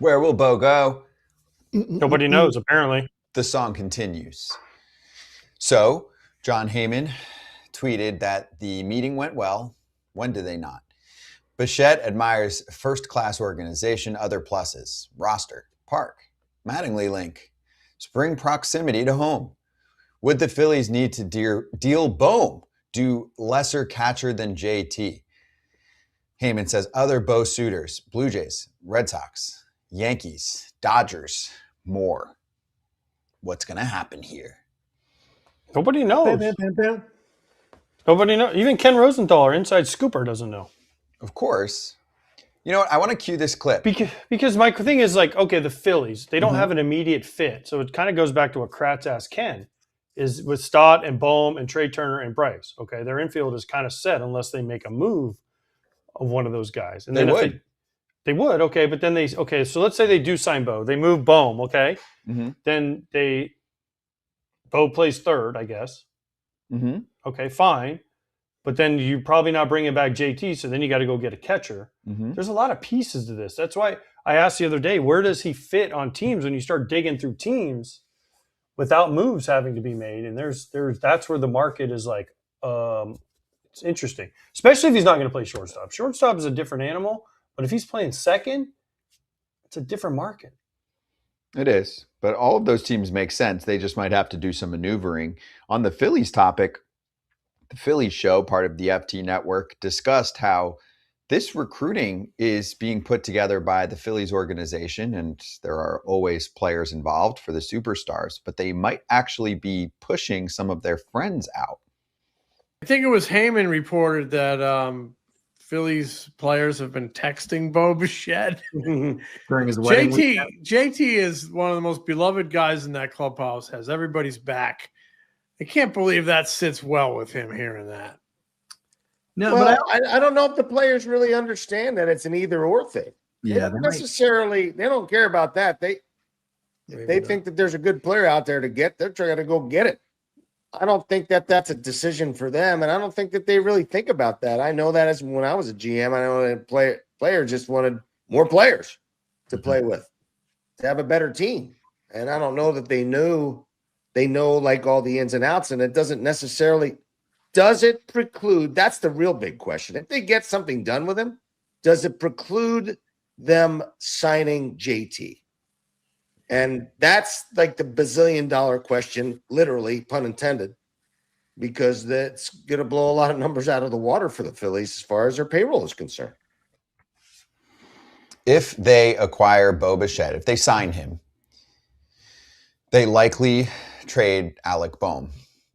Where will Bo go? Nobody knows, apparently. The song continues. So, John Heyman tweeted that the meeting went well. When do they not? Bichette admires first-class organization, other pluses, roster, park, Mattingly link, spring proximity to home. Would the Phillies need to deal Bohm, do lesser catcher than JT? Heyman says other Bo suitors, Blue Jays, Red Sox, Yankees, Dodgers, more. What's going to happen here? Nobody knows. Nobody knows. Even Ken Rosenthal, our inside scooper, doesn't know. Of course. You know what? I want to cue this clip. Because my thing is like, okay, the Phillies, they don't have an immediate fit. So it kind of goes back to what Kratz asked Ken, is with Stott and Bohm and Trey Turner and Bryce. Okay, their infield is kind of set unless they make a move of one of those guys. And They then would. They would, okay, but then so let's say they do sign Bo. They move Bohm, okay? Mm-hmm. Then Bo plays third, I guess. Mm-hmm. Okay, fine. But then you're probably not bringing back JT, so then you got to go get a catcher. Mm-hmm. There's a lot of pieces to this. That's why I asked the other day, where does he fit on teams when you start digging through teams without moves having to be made? And that's where the market is like, it's interesting, especially if he's not going to play shortstop. Shortstop is a different animal, but if he's playing second, it's a different market. It is, but all of those teams make sense. They just might have to do some maneuvering. On the Phillies topic, the Phillies show, part of the FT network, discussed how this recruiting is being put together by the Phillies organization, and there are always players involved for the superstars, but they might actually be pushing some of their friends out. I think it was Heyman reported that Phillies players have been texting Bo Bichette during his wedding. JT is one of the most beloved guys in that clubhouse, has everybody's back. I can't believe that sits well with him hearing that. No, well, but I don't know if the players really understand that it's an either-or thing. Yeah, they don't care about that. They think that there's a good player out there to get. They're trying to go get it. I don't think that that's a decision for them, and I don't think that they really think about that. I know that as when I was a GM, I know that player just wanted more players to play with, to have a better team. And I don't know that they know like all the ins and outs, and it doesn't necessarily – does it preclude – that's the real big question. If they get something done with him, does it preclude them signing JT? And that's like the bazillion-dollar question, literally, pun intended, because that's going to blow a lot of numbers out of the water for the Phillies as far as their payroll is concerned. If they acquire Bo Bichette, if they sign him, they likely trade Alec Bohm.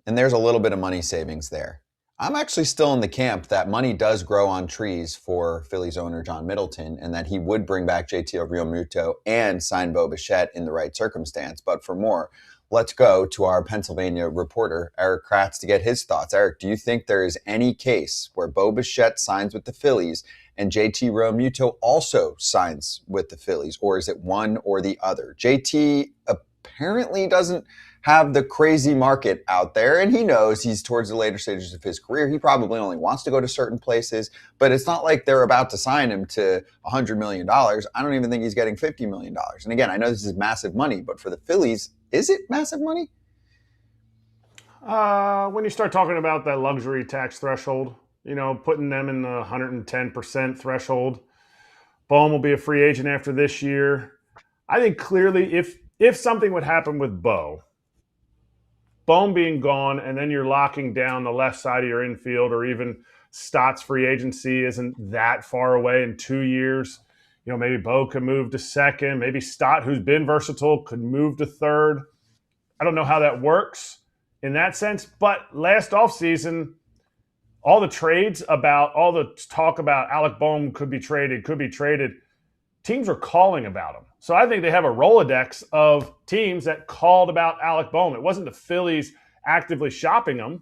And there's a little bit of money savings there. I'm actually still in the camp that money does grow on trees for Phillies owner John Middleton, and that he would bring back JT Realmuto and sign Bo Bichette in the right circumstance. But for more, let's go to our Pennsylvania reporter, Eric Kratz, to get his thoughts. Eric, do you think there is any case where Bo Bichette signs with the Phillies and JT Realmuto also signs with the Phillies, or is it one or the other? JT apparently doesn't have the crazy market out there, and he knows he's towards the later stages of his career. He probably only wants to go to certain places, but it's not like they're about to sign him to $100 million. I don't even think he's getting $50 million. And again, I know this is massive money, but for the Phillies, is it massive money? When you start talking about that luxury tax threshold, putting them in the 110% threshold, Bohm will be a free agent after this year. I think clearly if something would happen with Bohm being gone, and then you're locking down the left side of your infield, or even Stott's free agency isn't that far away in 2 years. Maybe Bo could move to second. Maybe Stott, who's been versatile, could move to third. I don't know how that works in that sense. But last offseason, all the talk about Alec Bohm could be traded, teams were calling about him. So I think they have a Rolodex of teams that called about Alec Bohm. It wasn't the Phillies actively shopping him.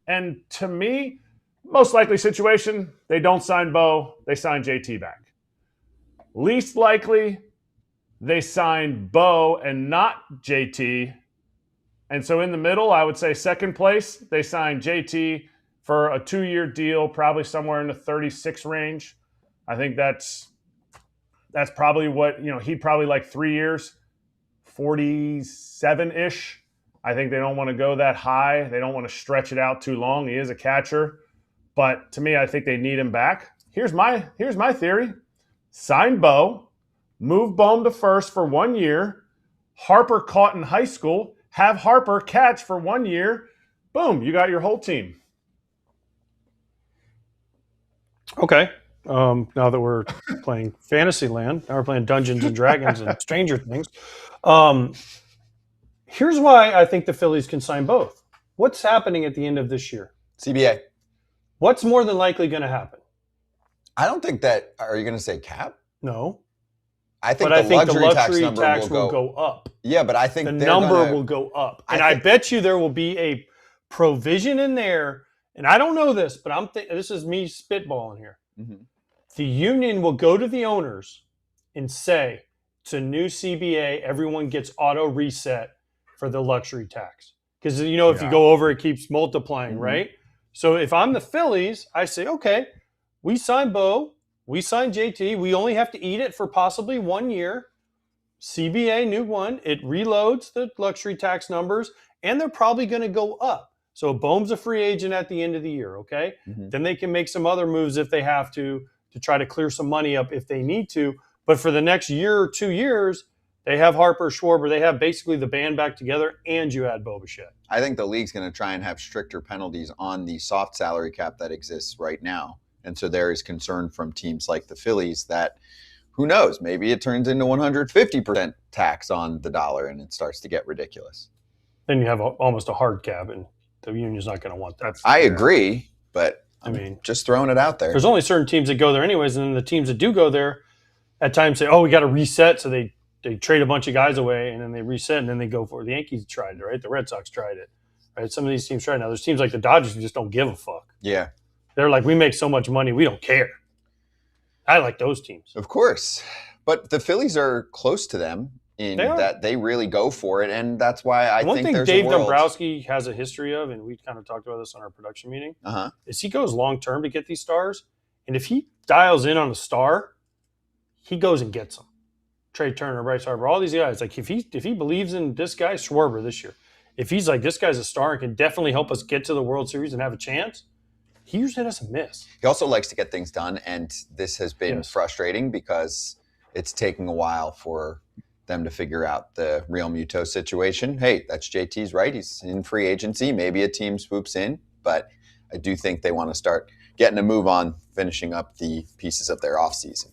And to me, most likely situation, they don't sign Bo, they sign JT back. Least likely, they sign Bo and not JT. And so in the middle, I would say second place, they sign JT for a 2-year deal, probably somewhere in the 36 range. I think that's That's probably what, he'd probably like 3 years, 47-ish. I think they don't want to go that high. They don't want to stretch it out too long. He is a catcher. But to me, I think they need him back. Here's my theory. Sign Bo, move Bohm to first for 1 year. Harper caught in high school. Have Harper catch for 1 year. Boom, you got your whole team. Okay. Now that we're playing Fantasyland, now we're playing Dungeons and Dragons and Stranger Things. Here's why I think the Phillies can sign both. What's happening at the end of this year? CBA. What's more than likely going to happen? I don't think that. Are you going to say cap? No. I think But the I think the luxury luxury tax, tax number will go up. Yeah, but I think The they're number gonna, will go up. I And I think- bet you there will be a provision in there. And I don't know this, but this is me spitballing here. Mhm. The union will go to the owners and say, it's a new CBA. Everyone gets auto reset for the luxury tax. Because, if you go over, it keeps multiplying, Mhm. right? So if I'm the Phillies, I say, okay, we signed Bo. We signed JT. We only have to eat it for possibly 1 year. CBA, new one. It reloads the luxury tax numbers, and they're probably going to go up. So Bohm's a free agent at the end of the year, okay? Mhm. Then they can make some other moves if they have to try to clear some money up if they need to. But for the next year or 2 years, they have Harper, Schwarber. They have basically the band back together, and you add Bo Bichette. I think the league's going to try and have stricter penalties on the soft salary cap that exists right now. And so there is concern from teams like the Phillies that, who knows, maybe it turns into 150% tax on the dollar and it starts to get ridiculous. Then you have almost a hard cap, and the union's not going to want that. I agree, but I mean, just throwing it out there. there's only certain teams that go there anyways, and then the teams that do go there at times say, oh, we got to reset, so they trade a bunch of guys away, and then they reset, and then they go for it. The Yankees tried it, right? The Red Sox tried it, right? Some of these teams tried it. Now, there's teams like the Dodgers who just don't give a fuck. Yeah, They're like, we make so much money, we don't care. I like those teams. of course. But the Phillies are close to them in They are. that they really go for it, and that's why I One think thing there's Dave a world. Dombrowski has a history of, and we kind of talked about this on our production meeting, Uh-huh. is he goes long-term to get these stars, and if he dials in on a star, he goes and gets them. Trey Turner, Bryce Harper, all these guys. Like if he believes in this guy, Schwarber this year, if he's like, this guy's a star and can definitely help us get to the World Series and have a chance, he usually doesn't miss. He also likes to get things done, and this has been Yes. frustrating because it's taking a while for them to figure out the Realmuto situation. Hey, that's JT's right. He's in free agency. Maybe a team swoops in, but I do think they want to start getting a move on finishing up the pieces of their offseason.